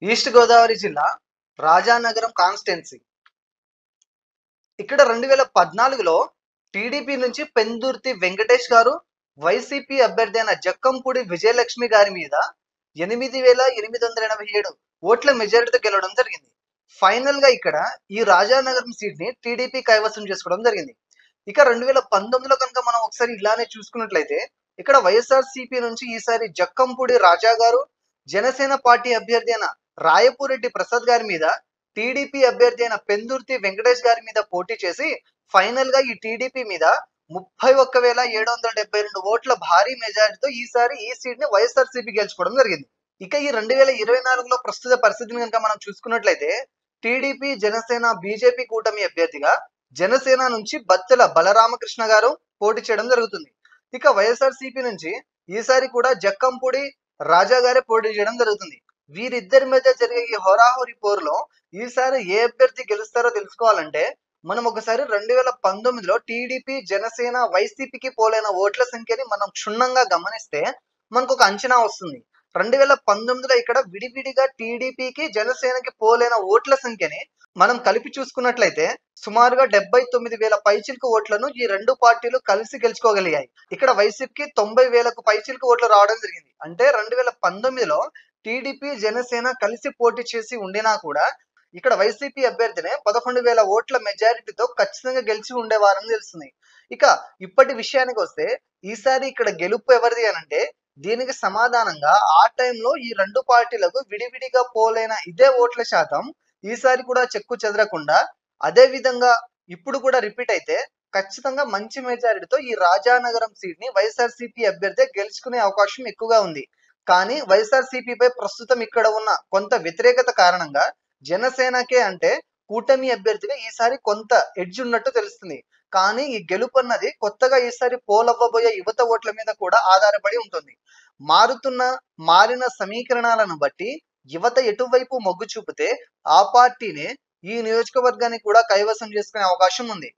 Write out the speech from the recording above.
East Godavari జిల్లా Rajanagaram constituency. ఇక్కడ 2014లో TDP నుంచి పెందుర్తి వెంకటేష్ గారు, వైసీపీ అభ్యర్థి అయిన జక్కంపూడి విజయలక్ష్మి గారి మీద 8,887 ఓట్ల మెజారిటీతో గెలవడం జరిగింది. ఫైనల్ గా ఇక్కడ ఈ రాజానగరం సీట్ ని టీడీపీ కైవసం చేసుకోవడం జరిగింది. ఇక 2019లో కనుక మనం ఒకసారి ఇలానే చూసుకున్నట్లయితే ఇక్కడ వైఎస్ఆర్సీపీ నుంచి ఈసారి జక్కంపూడి రాజా గారు, జనసేన పార్టీ అభ్యర్థి అయిన రాయపూరెడ్డి ప్రసాద్ గారి మీద, టీడీపీ అభ్యర్థి అయిన పెందుర్తి వెంకటేష్ గారి మీద పోటీ చేసి ఫైనల్ గా ఈ టీడీపీ మీద 31,772 ఓట్ల భారీ మెజారిటీతో ఈసారి ఈ సీట్ ని వైఎస్ఆర్సీపీ గెలుచుకోవడం జరిగింది. ఇక ఈ 2024లో ప్రస్తుత పరిస్థితిని కనుక మనం చూసుకున్నట్లయితే టీడీపీ, జనసేన, బీజేపీ కూటమి అభ్యర్థిగా జనసేన నుంచి బత్తెల బలరామకృష్ణ గారు పోటీ చేయడం జరుగుతుంది. ఇక వైఎస్ఆర్సీపీ నుంచి ఈసారి కూడా జక్కంపూడి రాజా గారే పోటీ చేయడం జరుగుతుంది. వీరిద్దరి మధ్య జరిగే ఈ హోరాహోరీ పోరులో ఈసారి ఏ అభ్యర్థి గెలుస్తారో తెలుసుకోవాలంటే మనం ఒకసారి 2019లో టీడీపీ, జనసేన, వైసీపీకి పోలైన ఓట్ల సంఖ్యని మనం క్షుణ్ణంగా గమనిస్తే మనకు ఒక అంచనా వస్తుంది. 2019లో ఇక్కడ విడివిడిగా టీడీపీకి, జనసేనకి పోలైన ఓట్ల సంఖ్యని మనం కలిపి చూసుకున్నట్లయితే సుమారుగా 79,000 పైచిలకు ఓట్లను ఈ రెండు పార్టీలు కలిసి గెలుచుకోగలిగాయి. ఇక్కడ వైసీపీకి 90,000కు పైచిలకు ఓట్లు రావడం జరిగింది. అంటే 2019లో టీడీపీ, జనసేన కలిసి పోటీ చేసి ఉండినా కూడా ఇక్కడ వైసీపీ అభ్యర్థినే 11,000 ఓట్ల మెజారిటీతో ఖచ్చితంగా గెలిచి ఉండేవారని తెలుస్తుంది. ఇక ఇప్పటి విషయానికి వస్తే ఈసారి ఇక్కడ గెలుపు ఎవరిది అనంటే దీనికి సమాధానంగా ఆ టైంలో ఈ రెండు పార్టీలకు విడివిడిగా పోలైన ఇదే ఓట్ల శాతం ఈసారి కూడా చెక్కు చెదరకుండా అదే విధంగా ఇప్పుడు కూడా రిపీట్ అయితే ఖచ్చితంగా మంచి మెజారిటీతో ఈ రాజానగరం సీట్ ని వైఎస్ఆర్సీపీ అభ్యర్థి గెలుచుకునే అవకాశం ఎక్కువగా ఉంది. కానీ వైఎస్ఆర్సీపీపై ప్రస్తుతం ఇక్కడ ఉన్న కొంత వ్యతిరేకత కారణంగా జనసేనకే అంటే కూటమి అభ్యర్థిగా ఈసారి కొంత ఎడ్జ్ ఉన్నట్టు తెలుస్తుంది. కానీ ఈ గెలుపు అన్నది కొత్తగా ఈసారి పోలవ్వబోయే యువత ఓట్ల మీద కూడా ఆధారపడి ఉంటుంది. మారిన సమీకరణాలను బట్టి యువత ఎటువైపు మొగ్గు చూపితే ఆ పార్టీనే ఈ నియోజకవర్గాన్ని కూడా కైవసం చేసుకునే అవకాశం ఉంది.